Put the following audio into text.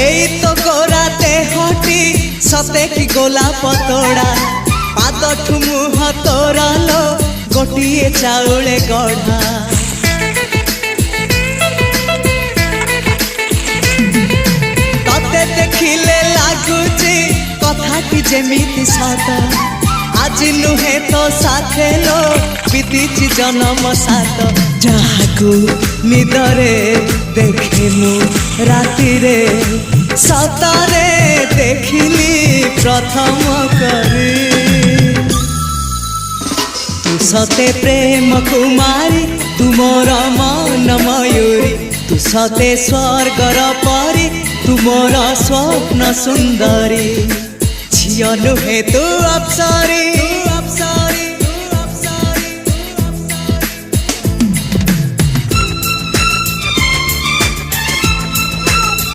एई तो गोरा देहटी सते कि गोलाप तोड़ा पाद मुह तोरा लो गोटिए चाउले गढ़ा तते देखिले लागुची कथाटी जेमिति सत आज नुहे तो साथे लो बीतीची जन्म सात जहाकू निदरे देखिलु राति रे सतरे देखिली प्रथम करी तू सते प्रेम कुमारी तू मोर मन मयूरी तू सते स्वर्गर परी तू मोर स्वप्न सुंदरी झियो नुहे तू अप्सरी।